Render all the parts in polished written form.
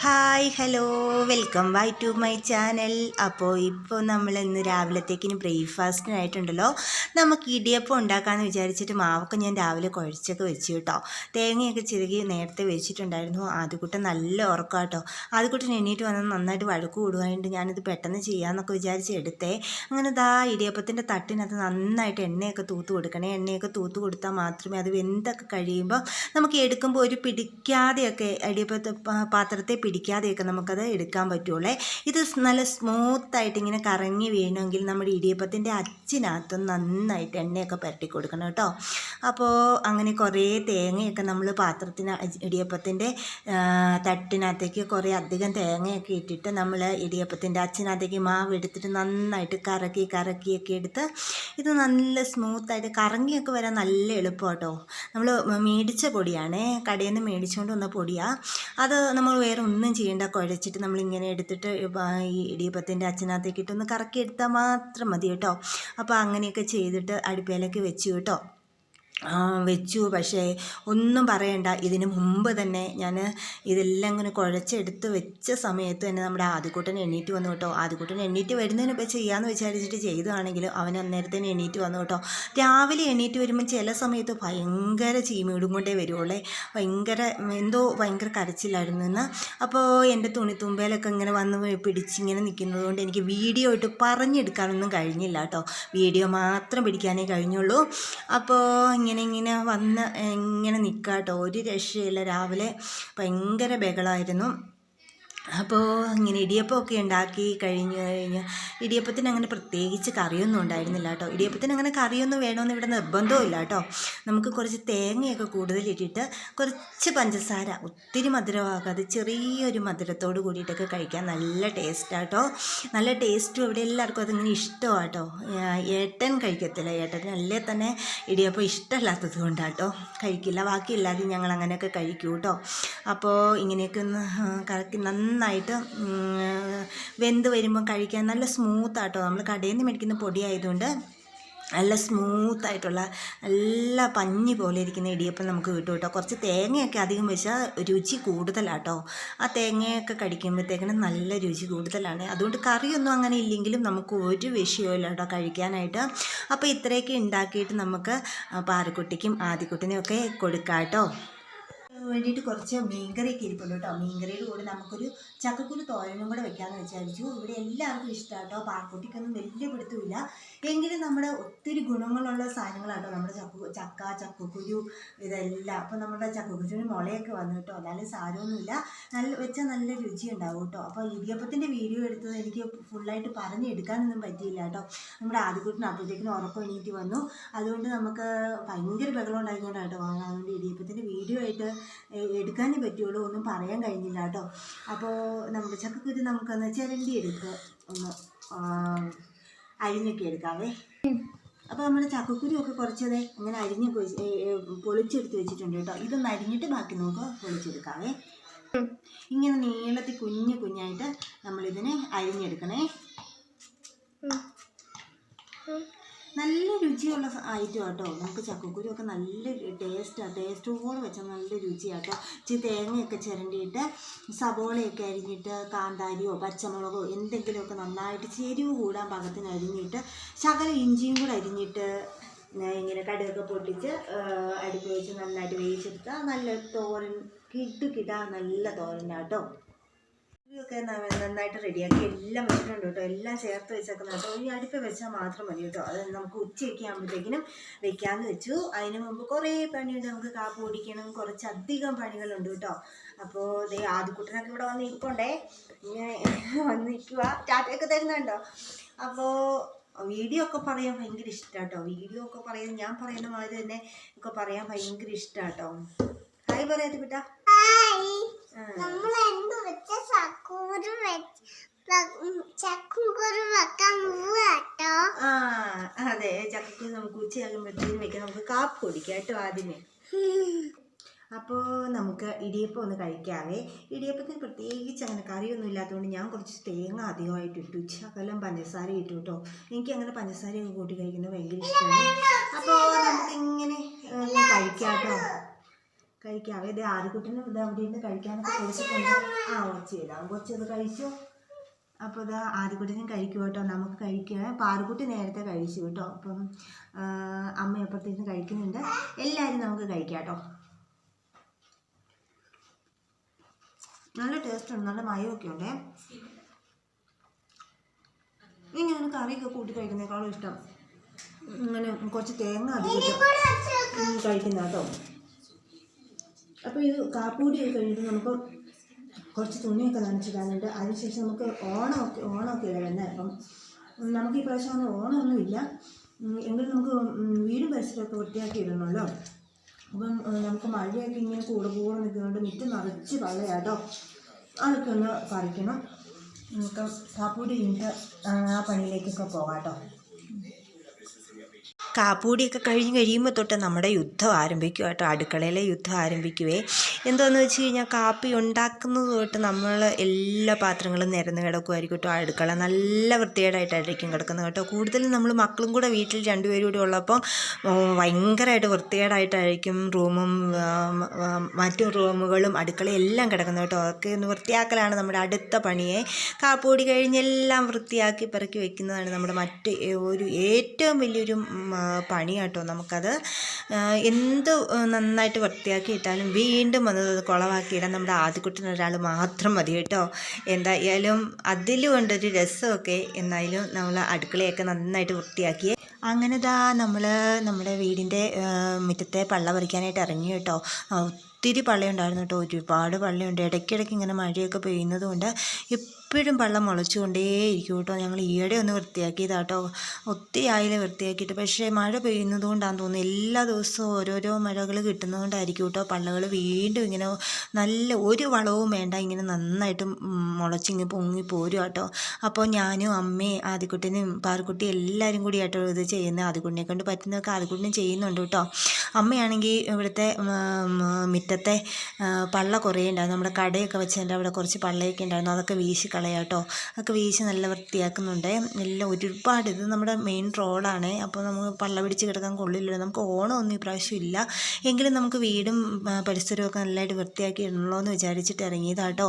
Hi hello welcome back to my channel. ഇപ്പോൾ നമ്മൾ ഇന്ന് രാവിലത്തേക്കിന് ബ്രേക്ക്ഫാസ്റ്റിനായിട്ടുണ്ടല്ലോ നമുക്ക് ഇടിയപ്പം ഉണ്ടാക്കാമെന്ന് വിചാരിച്ചിട്ട് മാവൊക്കെ ഞാൻ രാവിലെ കുഴച്ചൊക്കെ വെച്ചു കേട്ടോ. തേങ്ങയൊക്കെ ചിരകി നേരത്തെ വെച്ചിട്ടുണ്ടായിരുന്നു. ആദ്യക്കുട്ടൻ നല്ല ഉറക്കം കേട്ടോ. ആദ്യക്കുട്ടൻ എണീറ്റ് വന്ന് നന്നായിട്ട് വഴക്ക് കൂടുവായിട്ട് ഞാനിത് പെട്ടെന്ന് ചെയ്യാമെന്നൊക്കെ വിചാരിച്ച് എടുത്തേ. അങ്ങനെ ഇടിയപ്പത്തിൻ്റെ തട്ടിനകത്ത് നന്നായിട്ട് എണ്ണയൊക്കെ തൂത്ത് കൊടുക്കണേ. എണ്ണയൊക്കെ തൂത്ത് കൊടുത്താൽ മാത്രമേ അത് വെന്തൊക്കെ കഴിയുമ്പോൾ നമുക്ക് എടുക്കുമ്പോൾ ഒരു പിടിക്കാതെയൊക്കെ പാത്രത്തെ പിടിക്കാതെയൊക്കെ നമുക്കത് എടുക്കാൻ പറ്റുള്ളേ. ഇത് നല്ല സ്മൂത്തായിട്ട് ഇങ്ങനെ കറങ്ങി വീണമെങ്കിൽ നമ്മുടെ ഇടിയപ്പത്തിൻ്റെ അച്ചിനകത്ത് നന്നായിട്ട് എണ്ണയൊക്കെ പുരട്ടി കൊടുക്കണം കേട്ടോ. അപ്പോൾ അങ്ങനെ കുറേ തേങ്ങയൊക്കെ നമ്മൾ ഇടിയപ്പത്തിൻ്റെ തട്ടിനകത്തേക്ക് കുറേ അധികം തേങ്ങയൊക്കെ ഇട്ടിട്ട് നമ്മൾ ഇടിയപ്പത്തിൻ്റെ അച്ചിനകത്തേക്ക് മാവ് എടുത്തിട്ട് നന്നായിട്ട് കറക്കിയൊക്കെ എടുത്ത് ഇത് നല്ല സ്മൂത്തായിട്ട് കറങ്ങിയൊക്കെ വരാൻ നല്ല എളുപ്പം കേട്ടോ. നമ്മൾ മേടിച്ച പൊടിയാണേ, കടയിൽ നിന്ന് മേടിച്ചുകൊണ്ട് വന്ന പൊടിയാണ് അത്. നമ്മൾ വേറെ ഒന്നും ചെയ്യേണ്ട, കുഴച്ചിട്ട് നമ്മളിങ്ങനെ എടുത്തിട്ട് ഈ ഇടിയപ്പത്തിൻ്റെ അച്ചിനകത്തേക്ക് ഇട്ടൊന്ന് കറക്കി എടുത്താൽ മാത്രം മതി കേട്ടോ. അപ്പോൾ അങ്ങനെയൊക്കെ ചെയ്തിട്ട് അടുപ്പയിലേക്ക് വെച്ചു കേട്ടോ. പക്ഷേ ഒന്നും പറയണ്ട, ഇതിന് മുമ്പ് തന്നെ ഞാൻ ഇതെല്ലാം ഇങ്ങനെ കുഴച്ചെടുത്ത് വെച്ച സമയത്ത് തന്നെ നമ്മുടെ ആദ്യക്കുട്ടൻ എണീറ്റ് വന്നു കേട്ടോ. ആദ്യക്കുട്ടൻ എണീറ്റ് വരുന്നതിന് ഇപ്പോൾ ചെയ്യാമെന്ന് വിചാരിച്ചിട്ട് ചെയ്തതാണെങ്കിലും അവൻ അന്നേരത്തേന് എണീറ്റ് വന്നു കേട്ടോ. രാവിലെ എണീറ്റ് വരുമ്പോൾ ചില സമയത്ത് ഭയങ്കര ചീമീടും കൊണ്ടേ വരുവുള്ളേ. ഭയങ്കര കരച്ചിലായിരുന്നു ഇന്ന്. അപ്പോൾ എൻ്റെ തുണിത്തുമ്പയിലൊക്കെ ഇങ്ങനെ വന്ന് പിടിച്ചിങ്ങനെ നിൽക്കുന്നത് കൊണ്ട് എനിക്ക് വീഡിയോ ഇട്ട് പറഞ്ഞെടുക്കാനൊന്നും കഴിഞ്ഞില്ല കേട്ടോ. വീഡിയോ മാത്രം പിടിക്കാനേ കഴിഞ്ഞുള്ളൂ. അപ്പോൾ ഇങ്ങനെ വന്ന് ഇങ്ങനെ നിൽക്കുക കേട്ടോ. ഒരു രക്ഷയില്ല. രാവിലെ ഭയങ്കര ബഹളമായിരുന്നു. അപ്പോൾ ഇങ്ങനെ ഇടിയപ്പമൊക്കെ ഉണ്ടാക്കി കഴിഞ്ഞ് ഇടിയപ്പത്തിന് അങ്ങനെ പ്രത്യേകിച്ച് കറിയൊന്നും ഉണ്ടായിരുന്നില്ല കേട്ടോ. ഇടിയപ്പത്തിന് അങ്ങനെ കറിയൊന്നും വേണമെന്ന് ഇവിടെ നിർബന്ധമില്ല കേട്ടോ. നമുക്ക് കുറച്ച് തേങ്ങയൊക്കെ കൂടുതലിട്ടിട്ട് കുറച്ച് പഞ്ചസാര, ഒത്തിരി മധുരമാകാതെ ചെറിയൊരു മധുരത്തോട് കൂടിയിട്ടൊക്കെ കഴിക്കാൻ നല്ല ടേസ്റ്റാണ് കേട്ടോ. നല്ല ടേസ്റ്റും ഇവിടെ എല്ലാവർക്കും അതിങ്ങനെ ഇഷ്ടമാണ് കേട്ടോ. ഏട്ടൻ കഴിക്കത്തില്ല, ഏട്ടന് അല്ലേ തന്നെ ഇടിയപ്പം ഇഷ്ടമല്ലാത്തത് കൊണ്ടാണ് കേട്ടോ കഴിക്കില്ല. ബാക്കിയില്ലാതെ ഞങ്ങൾ അങ്ങനെയൊക്കെ കഴിക്കൂ കേട്ടോ. അപ്പോൾ ഇങ്ങനെയൊക്കെ ഒന്ന് കറക്കി നന്നായിട്ട് വെന്ത് വരുമ്പോൾ കഴിക്കാൻ നല്ല സ്മൂത്താട്ടോ. നമ്മൾ കടയിൽ നിന്ന് മേടിക്കുന്ന പൊടി ആയതുകൊണ്ട് നല്ല സ്മൂത്തായിട്ടുള്ള നല്ല പഞ്ഞി പോലെ ഇരിക്കുന്ന ഇടിയപ്പം നമുക്ക് കിട്ടും കേട്ടോ. കുറച്ച് തേങ്ങയൊക്കെ അധികം വെച്ചാൽ രുചി കൂടുതലാട്ടോ. ആ തേങ്ങയൊക്കെ കടിക്കുമ്പോഴത്തേക്കിനും നല്ല രുചി കൂടുതലാണ്. അതുകൊണ്ട് കറിയൊന്നും അങ്ങനെ ഇല്ലെങ്കിലും നമുക്ക് ഒരു വിഷയമില്ല കേട്ടോ കഴിക്കാനായിട്ട്. അപ്പോൾ ഇത്രയൊക്കെ ഉണ്ടാക്കിയിട്ട് നമുക്ക് പാറക്കുട്ടിക്കും ആദ്യക്കുട്ടിനും ഒക്കെ കൊടുക്കാം കേട്ടോ. വേണ്ടിയിട്ട് കുറച്ച് മീൻകറിയൊക്കെ ഇരിപ്പുണ്ട് കേട്ടോ. മീൻകറിയുടെ കൂടെ നമുക്കൊരു ചക്കക്കുരു തോരനും കൂടെ വെക്കാമെന്ന് വിചാരിച്ചു. ഇവിടെ എല്ലാവർക്കും ഇഷ്ടമാണ് കേട്ടോ. പാർക്കുട്ടിക്കൊന്നും വലിയ പിടുത്തമില്ല, എങ്കിലും നമ്മുടെ ഒത്തിരി ഗുണങ്ങളുള്ള സാധനങ്ങളാട്ടോ നമ്മുടെ ചക്കക്കുരു ഇതെല്ലാം. അപ്പോൾ നമ്മുടെ ചക്കക്കുരുവിന് മുളയൊക്കെ വന്നു കേട്ടോ. എന്നാലും സാരമൊന്നുമില്ല, വെച്ചാൽ നല്ല രുചി ഉണ്ടാവും കേട്ടോ. അപ്പോൾ ഇടിയപ്പത്തിൻ്റെ വീഡിയോ എടുത്തത് എനിക്ക് ഫുള്ളായിട്ട് പറഞ്ഞെടുക്കാനൊന്നും പറ്റിയില്ല കേട്ടോ. നമ്മുടെ ആദ്യക്കുട്ടിന് അപ്പോഴത്തേക്കിനും ഉറക്കം എണീറ്റ് വന്നു. അതുകൊണ്ട് നമുക്ക് ഭയങ്കര ബഹളം ഉണ്ടായിക്കൊണ്ടാണ് കേട്ടോ. അതുകൊണ്ട് ഇടിയപ്പത്തിൻ്റെ വീഡിയോ ആയിട്ട് എടുക്കാനേ പറ്റുള്ളൂ, ഒന്നും പറയാൻ കഴിഞ്ഞില്ല കേട്ടോ. അപ്പോൾ നമ്മുടെ ചക്കക്കുരു നമുക്കൊന്ന് ചിരണ്ടി എടുക്കുക, ഒന്ന് അരിഞ്ഞൊക്കെ എടുക്കാവേ. അപ്പോൾ നമ്മുടെ ചക്കക്കുരു ഒക്കെ കുറച്ചത് ഇങ്ങനെ പൊളിച്ചെടുത്ത് വെച്ചിട്ടുണ്ട് കേട്ടോ. ഇതൊന്ന് അരിഞ്ഞിട്ട് ബാക്കി നമുക്ക് പൊളിച്ചെടുക്കാവേ. ഇങ്ങനെ നീളത്തിൽ കുഞ്ഞായിട്ട് നമ്മളിതിനെ അരിഞ്ഞെടുക്കണേ. നല്ല രുചിയുള്ള ഐറ്റം കേട്ടോ. നമുക്ക് ചക്കക്കുരു ഒക്കെ നല്ല ടേസ്റ്റോടെ വെച്ചാൽ നല്ല രുചിയാട്ടോ. ഇച്ചിരി തേങ്ങയൊക്കെ ചിരണ്ടിയിട്ട് സവോളയൊക്കെ അരിഞ്ഞിട്ട് കാന്താരിയോ പച്ചമുളകോ എന്തെങ്കിലുമൊക്കെ നന്നായിട്ട് എരിവ് കൂടാൻ പാകത്തിന് അരിഞ്ഞിട്ട് ശകലം ഇഞ്ചിയും കൂടെ അരിഞ്ഞിട്ട് ഇങ്ങനെ കടുകൊക്കെ പൊട്ടിച്ച് അടുപ്പ് വെച്ച് നന്നായിട്ട് വേവിച്ചെടുത്താൽ നല്ല തോരൻ നല്ല തോരനാട്ടോ. ഒക്കെ നന്നായിട്ട് റെഡിയാക്കി എല്ലാം വെച്ചിട്ടുണ്ട് കേട്ടോ. എല്ലാം ചേർത്ത് വെച്ചേക്കുന്ന കേട്ടോ. ഈ അടുപ്പ് വെച്ചാൽ മാത്രം മതി കേട്ടോ. അത് നമുക്ക് ഉച്ചയൊക്കെ ആകുമ്പോഴത്തേക്കിനും വെക്കാമെന്ന് വെച്ചു. അതിന് മുമ്പ് കുറേ പണിയുണ്ട്. നമുക്ക് കാപ്പ് പൊടിക്കണം, കുറച്ചധികം പണികളുണ്ട് കേട്ടോ. അപ്പോൾ ആദ്യക്കുട്ടനൊക്കെ ഇവിടെ വന്ന് ഇരിപ്പുണ്ടേ, ഇങ്ങനെ വന്ന് നിൽക്കുക, ടാറ്റയൊക്കെ തരുന്നുണ്ടോ. അപ്പോൾ വീഡിയോ ഒക്കെ പറയാൻ ഭയങ്കര ഇഷ്ടമാണ് കേട്ടോ. വീഡിയോ ഒക്കെ പറയുന്നത് ഞാൻ പറയുന്ന മാതിരി തന്നെ ഒക്കെ പറയാൻ ഭയങ്കര ഇഷ്ടമാണ് കേട്ടോ. ഹായ് പറയാത്ത പിട്ടാ. അതെ, ചക്കക്കുരു നമുക്ക് ഉച്ചയാകുമ്പോഴത്തേക്കും വെക്കാം. നമുക്ക് കാപ്പ് കുടിക്കാം കേട്ടോ ആദ്യമേ. അപ്പോൾ നമുക്ക് ഇടിയപ്പം ഒന്ന് കഴിക്കാവേ. ഇടിയപ്പത്തിന് പ്രത്യേകിച്ച് അങ്ങനെ കറിയൊന്നും ഇല്ലാത്തതുകൊണ്ട് ഞാൻ കുറച്ച് തേങ്ങ അധികമായിട്ട് ഇട്ടു, ശകലം പഞ്ചസാര ഇട്ടു കേട്ടോ. എനിക്ക് അങ്ങനെ പഞ്ചസാരയൊക്കെ കൂട്ടി കഴിക്കുന്നത് ഭയങ്കര ഇഷ്ടമാണ്. അപ്പോൾ നമുക്ക് ഇങ്ങനെ കഴിക്കാം കേട്ടോ. കഴിക്കാവേ. ഇത് ആദ്യക്കുട്ടിന് ഇത് അവിടെ നിന്ന് കഴിക്കാനൊക്കെ കൊടുത്തിട്ടുണ്ട്. ഒച്ചയിടാം, കൊച്ചത് കഴിച്ചു. അപ്പോൾ ഇത് ആദ്യക്കുട്ടിനും കഴിക്കും കേട്ടോ. നമുക്ക് കഴിക്കുക. പാറുക്കുട്ടി നേരത്തെ കഴിച്ചു കേട്ടോ. അപ്പം അമ്മ അപ്പുറത്തേക്ക് കഴിക്കുന്നുണ്ട്. എല്ലാവരും നമുക്ക് കഴിക്കാം കേട്ടോ. നല്ല ടേസ്റ്റ് ഉണ്ട്, നല്ല മയമൊക്കെ ഉണ്ടേ. ഇങ്ങനെ കറിയൊക്കെ കൂട്ടി കഴിക്കുന്നതിനേക്കാളും ഇഷ്ടം ഇങ്ങനെ കുറച്ച് തേങ്ങ അധികം കഴിക്കുന്ന കേട്ടോ. അപ്പോൾ ഇത് കാപ്പൂടി കഴിഞ്ഞിട്ട് നമുക്ക് കുറച്ച് തുണിയൊക്കെ നനച്ചിടാനുണ്ട്. അതിനുശേഷം നമുക്ക് ഓണമൊക്കെ വരുന്നത്. അപ്പം നമുക്ക് ഈ പ്രാവശ്യം അങ്ങനെ ഓണമൊന്നുമില്ല, എങ്കിലും നമുക്ക് വീടും പരിസരമൊക്കെ വൃത്തിയാക്കി ഇടണമല്ലോ. അപ്പം നമുക്ക് മഴയൊക്കെ ഇങ്ങനെ കൂടെ നിൽക്കുന്നതുകൊണ്ട് മുറ്റം നിറച്ച് പള്ളയാട്ടോ. അതൊക്കെ ഒന്ന് പറിക്കണം. നമുക്ക് കാപ്പൂടി കഴിഞ്ഞിട്ട് ആ പണിയിലേക്കൊക്കെ പോകാം കേട്ടോ. കാപ്പൂടിയൊക്കെ കഴിയുമ്പോൾ തൊട്ട് നമ്മുടെ യുദ്ധം ആരംഭിക്കുക കേട്ടോ. അടുക്കളയിലെ യുദ്ധം ആരംഭിക്കുവേ. എന്താണെന്ന് വെച്ച് കഴിഞ്ഞാൽ കാപ്പി ഉണ്ടാക്കുന്നത് തൊട്ട് നമ്മൾ എല്ലാ പാത്രങ്ങളും നിരന്ന് കിടക്കുമായിരിക്കും കേട്ടോ. അടുക്കള നല്ല വൃത്തികേടായിട്ടായിരിക്കും കിടക്കുന്നത് കേട്ടോ. കൂടുതലും നമ്മൾ മക്കളും കൂടെ വീട്ടിൽ രണ്ടുപേരും കൂടി ഉള്ളപ്പോൾ ഭയങ്കരമായിട്ട് വൃത്തികേടായിട്ടായിരിക്കും റൂമും മറ്റു റൂമുകളും അടുക്കളയും എല്ലാം കിടക്കുന്നത് കേട്ടോ. അതൊക്കെ ഒന്ന് വൃത്തിയാക്കലാണ് നമ്മുടെ അടുത്ത പണിയെ. കാപ്പൂടി കഴിഞ്ഞെല്ലാം വൃത്തിയാക്കി പെറുക്കി വെക്കുന്നതാണ് നമ്മുടെ ഒരു ഏറ്റവും വലിയൊരു പണി കേട്ടോ. നമുക്കത് എന്ത് നന്നായിട്ട് വൃത്തിയാക്കി ഇട്ടാലും വീണ്ടും അത് കുളവാക്കിയിടാൻ നമ്മുടെ ആദ്യക്കുട്ടൻ ഒരാൾ മാത്രം മതി കേട്ടോ. എന്തായാലും അതിലും കൊണ്ടൊരു രസമൊക്കെ. എന്നാലും നമ്മൾ അടുക്കളയൊക്കെ നന്നായിട്ട് വൃത്തിയാക്കി. അങ്ങനെ നമ്മുടെ വീടിൻ്റെ മുറ്റത്തെ പള്ള പറിക്കാനായിട്ട് ഇറങ്ങി കേട്ടോ. ഒത്തിരി പള്ളയുണ്ടായിരുന്നു കേട്ടോ, ഒരുപാട് പള്ളയുണ്ട്. ഇടയ്ക്കിടയ്ക്ക് ഇങ്ങനെ മഴയൊക്കെ പെയ്യുന്നത് കൊണ്ട് എപ്പോഴും പള്ളം മുളച്ചുകൊണ്ടേയിരിക്കും കേട്ടോ. ഞങ്ങൾ ഈയിടെ ഒന്ന് വൃത്തിയാക്കിയതാട്ടോ. ഒത്തിരി ആയില്ലേ വൃത്തിയാക്കിയിട്ട്. പക്ഷേ മഴ പെയ്യുന്നത് കൊണ്ടാണെന്ന് തോന്നുന്നു, എല്ലാ ദിവസവും ഓരോരോ മഴകൾ കിട്ടുന്നത് കൊണ്ടായിരിക്കും കേട്ടോ പള്ളകൾ വീണ്ടും ഇങ്ങനെ നല്ല ഒരു വളവും വേണ്ട ഇങ്ങനെ നന്നായിട്ട് മുളച്ചിങ്ങനെ പൊങ്ങി പോരും കേട്ടോ. അപ്പോൾ ഞാനും അമ്മയും ആദ്യക്കുട്ടനും പാറുക്കുട്ടി എല്ലാവരും കൂടി ആട്ടോ ഇത് ചെയ്യുന്നത്. ആദ്യക്കുട്ടിനെ കൊണ്ട് പറ്റുന്നതൊക്കെ ആദ്യക്കുട്ടിനും ചെയ്യുന്നുണ്ട് കേട്ടോ. അമ്മയാണെങ്കിൽ ഇവിടുത്തെ മുറ്റത്തെ പള്ള കുറേ ഉണ്ടായിരുന്നു. നമ്മുടെ കടയൊക്കെ വെച്ചതിൻ്റെ അവിടെ കുറച്ച് പള്ളയൊക്കെ ഉണ്ടായിരുന്നു. അതൊക്കെ വീശി കളയാട്ടോ. അതൊക്കെ വീശി നല്ല വൃത്തിയാക്കുന്നുണ്ട് എല്ലാം. ഒരുപാട് ഇത് നമ്മുടെ മെയിൻ റോഡാണ്. അപ്പോൾ നമുക്ക് പള്ള പിടിച്ച് കിടക്കാൻ കൊള്ളില്ലല്ലോ. നമുക്ക് ഓണമൊന്നും ഈ പ്രാവശ്യം ഇല്ല, എങ്കിലും നമുക്ക് വീടും പരിസരമൊക്കെ നല്ലതായിട്ട് വൃത്തിയാക്കി ഇടണമല്ലോ എന്ന് വിചാരിച്ചിട്ട് ഇറങ്ങിയതാട്ടോ.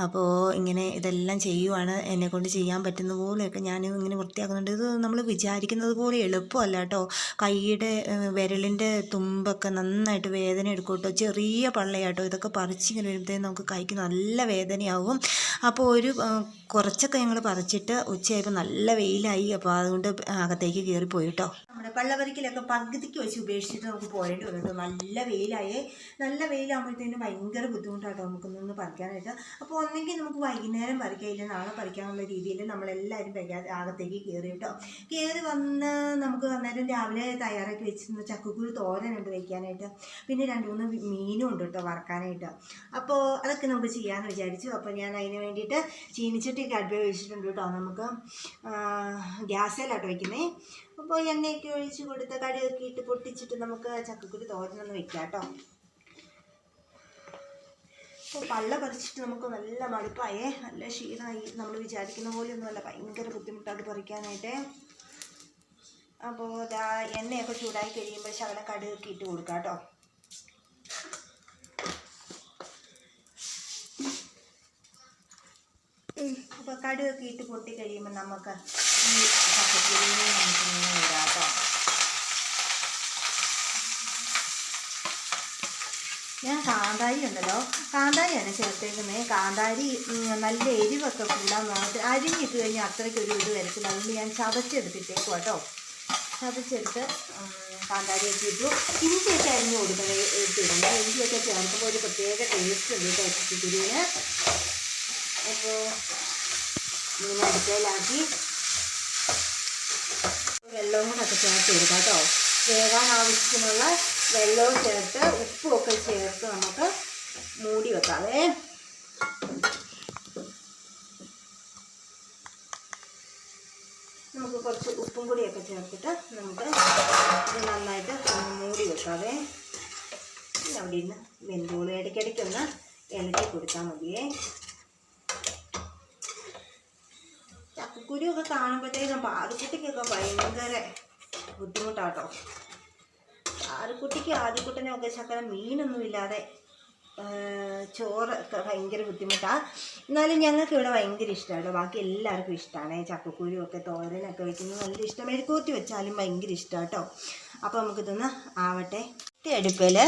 അപ്പോൾ ഇങ്ങനെ ഇതെല്ലാം ചെയ്യുവാണ്. എന്നെക്കൊണ്ട് ചെയ്യാൻ പറ്റുന്ന പോലെയൊക്കെ ഞാനും ഇങ്ങനെ വൃത്തിയാക്കുന്നുണ്ട്. ഇത് നമ്മൾ വിചാരിക്കുന്നത് പോലെ എളുപ്പമല്ല കേട്ടോ. കൈയുടെ വിരലിൻ്റെ തുമ്പൊക്കെ നന്നായിട്ട് വേദന എടുക്കും കേട്ടോ. ചെറിയ പള്ളയാട്ടോ. ഇതൊക്കെ പറിച്ചിങ്ങനെ വരുമ്പോഴത്തേക്കും നമുക്ക് കൈക്ക് നല്ല വേദനയാവും. അപ്പോൾ കുറച്ചൊക്കെ ഞങ്ങൾ പറിച്ചിട്ട് ഉച്ചയായപ്പോൾ നല്ല വെയിലായി. അപ്പോൾ അതുകൊണ്ട് അകത്തേക്ക് കയറിപ്പോയി കേട്ടോ. നമ്മുടെ പള്ളപറിക്കലൊക്കെ പകുതിക്ക് വെച്ച് ഉപേക്ഷിച്ചിട്ട് നമുക്ക് പോരേണ്ടി വന്നു കേട്ടോ. നല്ല വെയിലായേ. നല്ല വെയിലാകുമ്പോഴത്തേനും ഭയങ്കര ബുദ്ധിമുട്ടാട്ടോ നമുക്കൊന്ന് പറിക്കാനായിട്ട്. അപ്പോൾ ഒന്നെങ്കിൽ നമുക്ക് വൈകുന്നേരം പറിക്കാം, ഇല്ല നാളെ പറിക്കാനുള്ള രീതിയിൽ നമ്മളെല്ലാവരും അകത്തേക്ക് കയറി കേട്ടോ. കയറി വന്ന് നമുക്ക് അന്നേരം രാവിലെ തയ്യാറാക്കി വെച്ചിരുന്ന ചക്കക്കുരു തോരനുണ്ട് വയ്ക്കാനായിട്ട്. പിന്നെ 2-3 മീനും ഉണ്ട് കേട്ടോ വറക്കാനായിട്ട്. അപ്പോൾ അതൊക്കെ നമുക്ക് ചെയ്യാമെന്ന് വിചാരിച്ചു. അപ്പോൾ ഞാൻ അതിന് വേണ്ടിയിട്ട് ചീനിച്ചട്ടിയൊക്കെ അടുപ്പിൽ വെച്ചിട്ടുണ്ട് കേട്ടോ. നമുക്ക് ഗ്യാസിലാട്ടോ വയ്ക്കുന്നത്. അപ്പോൾ എണ്ണയൊക്കെ ഒഴിച്ച് കൊടുത്ത് കടുകൊക്കെ ഇട്ട് പൊട്ടിച്ചിട്ട് നമുക്ക് ചക്കക്കുരു തോരനൊന്ന് വെക്കാം കേട്ടോ. അപ്പോൾ പള്ള പറിച്ചിട്ട് നമുക്ക് നല്ല മടുപ്പായേ, നല്ല ക്ഷീണമായി. നമ്മൾ വിചാരിക്കുന്ന പോലെയൊന്നുമല്ല, ഭയങ്കര ബുദ്ധിമുട്ടാണ് പറിക്കാനായിട്ട്. അപ്പോൾ എണ്ണയൊക്കെ ചൂടായി കഴിയുമ്പോൾ ശകലം കടുകൊക്കെ ഇട്ട് കൊടുക്കാം കേട്ടോ. അപ്പോൾ കടുകൊക്കെ ഇട്ട് പൊട്ടി കഴിയുമ്പോൾ നമുക്ക് ഈ ചക്കക്കുരുവിനെ നമുക്കിങ്ങനെ ഇടാം കേട്ടോ. ഞാൻ കാന്താരി ഉണ്ടല്ലോ, കാന്താരിയാണ് ചേർത്തേക്കുന്നത്. കാന്താരി നല്ല എരിവൊക്കെ കൂടാൻ നോക്കി അരിഞ്ഞിട്ട് കഴിഞ്ഞാൽ അത്രയ്ക്കൊരു ഇത് വരത്തില്ല. അതുകൊണ്ട് ഞാൻ ചതച്ചെടുത്തിട്ടേക്കും കേട്ടോ. ചതച്ചെടുത്ത് കാന്താരിയൊക്കെ ഇട്ടു. ഇഞ്ചിയൊക്കെ അരിഞ്ഞ് ഇട്ടിടണം. ഇഞ്ചിയൊക്കെ ചേർക്കുമ്പോൾ ഒരു പ്രത്യേക ടേസ്റ്റ് ഉണ്ട് കേട്ടോ ചക്കക്കുരുവിന്. അപ്പോൾ ഇങ്ങനെ അടുപ്പയിലാക്കി വെള്ളവും കൂടെ ഒക്കെ ചേർത്ത് കൊടുക്കാം കേട്ടോ. വേകാൻ ആവശ്യത്തിനുള്ള വെള്ളവും ചേർത്ത് ഉപ്പുമൊക്കെ ചേർത്ത് നമുക്ക് മൂടി വെക്കാവേ. നമുക്ക് കുറച്ച് ഉപ്പും കൂടിയൊക്കെ ചേർത്തിട്ട് നമുക്ക് ഇത് നന്നായിട്ട് മൂടി വെക്കാവേ. അവിടെ ഇരുന്ന് വെന്തോളൂ. ഇടയ്ക്കിടയ്ക്കൊന്ന് ഇളക്കി കൊടുത്താൽ മതിയേ. ചക്കക്കുരുവൊക്കെ കാണുമ്പോഴത്തേക്കും പാറുക്കുട്ടിക്കൊക്കെ ഭയങ്കര ബുദ്ധിമുട്ടാട്ടോ. പാറുക്കുട്ടിക്ക് ആദ്യക്കുട്ടനും ഒക്കെ ശകലം മീനൊന്നുമില്ലാതെ ചോറ് ഭയങ്കര ബുദ്ധിമുട്ടാണ്. എന്നാലും ഞങ്ങൾക്ക് ഇവിടെ ഭയങ്കര ഇഷ്ടമാണ്. ബാക്കി എല്ലാവർക്കും ഇഷ്ടമാണ്. ചക്കക്കുരുവൊക്കെ തോരനൊക്കെ വയ്ക്കുന്നത് നല്ല ഇഷ്ടം. മെഴുക്കുവരട്ടി വെച്ചാലും ഭയങ്കര ഇഷ്ടമാണ് കേട്ടോ. അപ്പോൾ നമുക്കിതൊന്ന് ആവട്ടെ. അടുപ്പിൽ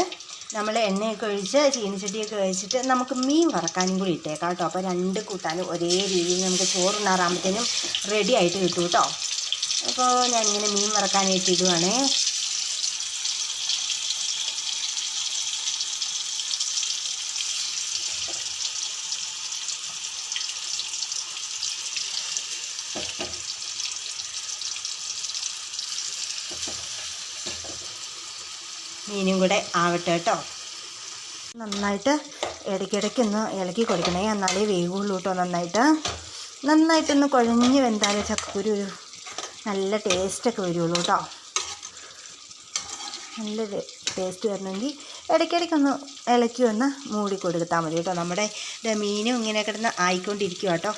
നമ്മൾ എണ്ണയൊക്കെ ഒഴിച്ച് ചീനിച്ചട്ടിയൊക്കെ വെച്ചിട്ട് നമുക്ക് മീൻ വറക്കാനും കൂടി ഇട്ടേക്കാം കേട്ടോ. അപ്പോൾ രണ്ട് കൂട്ടാനും ഒരേ രീതിയിൽ നമുക്ക് ചോറുണ്ണാറാകുമ്പോഴത്തേനും റെഡി ആയിട്ട് കിട്ടും കേട്ടോ. അപ്പോൾ ഞാനിങ്ങനെ മീൻ വറക്കാനായിട്ട് ഇടുവാണേ. മീനും കൂടെ ആവട്ടെ കേട്ടോ. നന്നായിട്ട് ഇടയ്ക്കിടയ്ക്കൊന്ന് ഇളക്കി കൊടുക്കണേ, എന്നാലേ വേവുള്ളൂ കേട്ടോ. നന്നായിട്ടൊന്ന് കുഴഞ്ഞ് വെന്താലേ ചക്കക്കുരു ഒരു നല്ല ടേസ്റ്റൊക്കെ വരുള്ളൂ കേട്ടോ. നല്ല ടേസ്റ്റ് വരണമെങ്കിൽ ഇടയ്ക്കിടയ്ക്കൊന്ന് ഇളക്കി ഒന്ന് മൂടി കൊടുത്താൽ മതി കേട്ടോ. നമ്മുടെ മീനും ഇങ്ങനെ കിടന്ന് ആയിക്കൊണ്ടിരിക്കുക കേട്ടോ.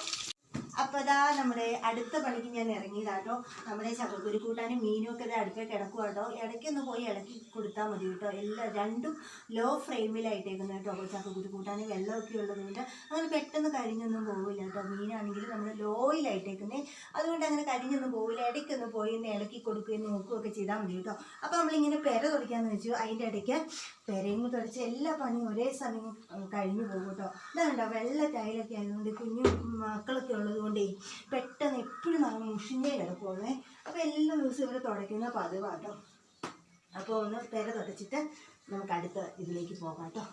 അപ്പോൾ അതാ നമ്മുടെ അടുത്ത പണിക്ക് ഞാൻ ഇറങ്ങിയതാട്ടോ. നമ്മുടെ ചക്കക്കുരു കൂട്ടാനും മീനും ഒക്കെ അടുപ്പേ കിടക്കുക കേട്ടോ. ഇടയ്ക്കൊന്ന് പോയി ഇളക്കി കൊടുത്താൽ മതി കേട്ടോ. രണ്ടും ലോ ഫ്ലെയിമിലായിട്ടേക്കുന്നത് കേട്ടോ. ചക്കക്കുരു കൂട്ടാനും വെള്ളമൊക്കെ ഉള്ളതുകൊണ്ട് അങ്ങനെ പെട്ടെന്ന് കരിഞ്ഞൊന്നും പോകില്ല കേട്ടോ. മീനാണെങ്കിൽ നമ്മൾ ലോയിലായിട്ടേക്കുന്നത്, അതുകൊണ്ട് അങ്ങനെ കരിഞ്ഞൊന്നും പോകില്ല. ഇടയ്ക്കൊന്ന് പോയി ഒന്ന് ഇളക്കി കൊടുക്കുകയും നോക്കുകയൊക്കെ ചെയ്താൽ മതി കേട്ടോ. അപ്പോൾ നമ്മളിങ്ങനെ പെര തുടയ്ക്കാമെന്ന് വെച്ചു. അതിൻ്റെ ഇടയ്ക്ക് പെരയും തുടച്ച് എല്ലാ പണിയും ഒരേ സമയം കഴിഞ്ഞു പോകും കേട്ടോ. ഇതാണ്ടോ വെള്ള ടൈലൊക്കെ ആയതുകൊണ്ട് കുഞ്ഞു മക്കളൊക്കെ ഉള്ളതുകൊണ്ട് പെട്ടെന്ന് എപ്പോഴും നമ്മൾ മുഷിഞ്ഞേ കിടക്കുള്ളേ. അപ്പോൾ എല്ലാ ദിവസവും ഇവിടെ തുടയ്ക്കുന്ന പതിവാട്ടോ. അപ്പോൾ ഒന്ന് പെര തുടച്ചിട്ട് നമുക്ക് അടുത്ത ഇതിലേക്ക് പോകാം കേട്ടോ.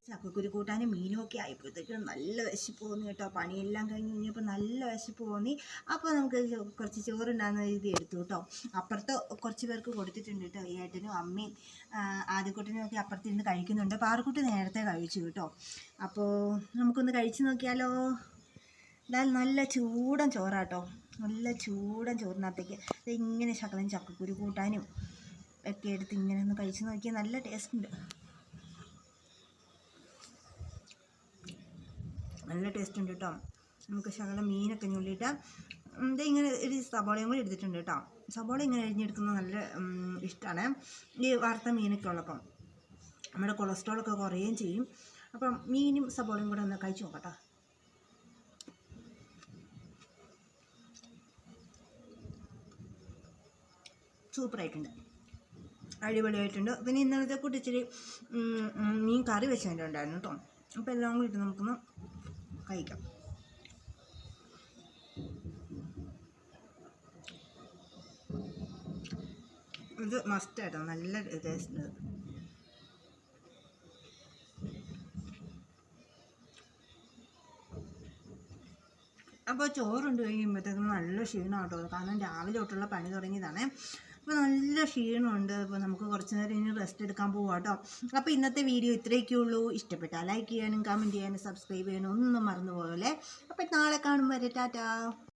ചക്കക്കുരു കൂട്ടാനും മീനും ഒക്കെ ആയപ്പോഴത്തേക്കും നല്ല വിശപ്പ് തോന്നി കേട്ടോ. പണിയെല്ലാം കഴിഞ്ഞ് കഴിഞ്ഞപ്പോൾ നല്ല വിശപ്പ് തോന്നി. അപ്പോൾ നമുക്ക് കുറച്ച് ചോറുണ്ടാകുന്ന രീതി എടുത്തു കേട്ടോ. അപ്പുറത്ത് കുറച്ച് പേർക്ക് കൊടുത്തിട്ടുണ്ട് കേട്ടോ. ഈ ഏട്ടനും അമ്മയും ആദ്യക്കുട്ടനും ഒക്കെ അപ്പുറത്തിരുന്ന് കഴിക്കുന്നുണ്ട്. പാറുക്കുട്ടി നേരത്തെ കഴിച്ചു കേട്ടോ. അപ്പോൾ നമുക്കൊന്ന് കഴിച്ച് നോക്കിയാലോ. എന്നാൽ നല്ല ചൂടൻ ചോറാട്ടോ. നല്ല ചൂടൻ ചോറിനകത്തേക്ക് ഇങ്ങനെ ശകലം ചക്കക്കുരു കൂട്ടാനും ഒക്കെ എടുത്ത് ഇങ്ങനെ ഒന്ന് കഴിച്ച് നോക്കിയാൽ നല്ല ടേസ്റ്റ് ഉണ്ട്. നല്ല ടേസ്റ്റ് ഉണ്ട് കേട്ടോ. നമുക്ക് ശകലം മീനൊക്കെ ഞുള്ളിയിട്ട് ഇങ്ങനെ ഒരു സബോളയും കൂടി എടുത്തിട്ടുണ്ട് കേട്ടോ. സബോള ഇങ്ങനെ അരിഞ്ഞെടുക്കുന്നത് നല്ല ഇഷ്ടമാണ്. ഈ വറുത്ത മീനൊക്കെ ഉള്ളപ്പം നമ്മുടെ കൊളസ്ട്രോളൊക്കെ കുറയുകയും ചെയ്യും. അപ്പം മീനും സബോളയും കൂടെ ഒന്ന് കഴിച്ച് നോക്കട്ടോ. സൂപ്പറായിട്ടുണ്ട്, അടിപൊളിയായിട്ടുണ്ട്. പിന്നെ ഇന്നലത്തെ കൂട്ടി ഇച്ചിരി മീൻ കറി വെച്ചതിൻ്റെ ഉണ്ടായിരുന്നു കേട്ടോ. അപ്പോൾ എല്ലാം കൂടി ഇട്ട് നമുക്കൊന്ന് കഴിക്കാം. ഇത് മസ്റ്റായിട്ടോ, നല്ല ടേസ്റ്റ്. അപ്പോൾ ചോറുണ്ട് കഴിയുമ്പോഴത്തേക്കും നല്ല ക്ഷീണമാട്ടോ. കാരണം രാവിലെ തൊട്ടുള്ള പണി തുടങ്ങിയതാണ്. അപ്പോൾ നല്ല ക്ഷീണമുണ്ട്. അപ്പോൾ നമുക്ക് കുറച്ച് നേരം ഇനി റെസ്റ്റ് എടുക്കാൻ പോവാം കേട്ടോ. അപ്പോൾ ഇന്നത്തെ വീഡിയോ ഇത്രയൊക്കെ ഉള്ളൂ. ഇഷ്ടപ്പെട്ടാൽ ലൈക്ക് ചെയ്യാനും കമൻറ്റ് ചെയ്യാനും സബ്സ്ക്രൈബ് ചെയ്യാനും ഒന്നും മറന്നു പോകല്ലേ. അപ്പോൾ നാളെ കാണും വരെ ടാറ്റാ.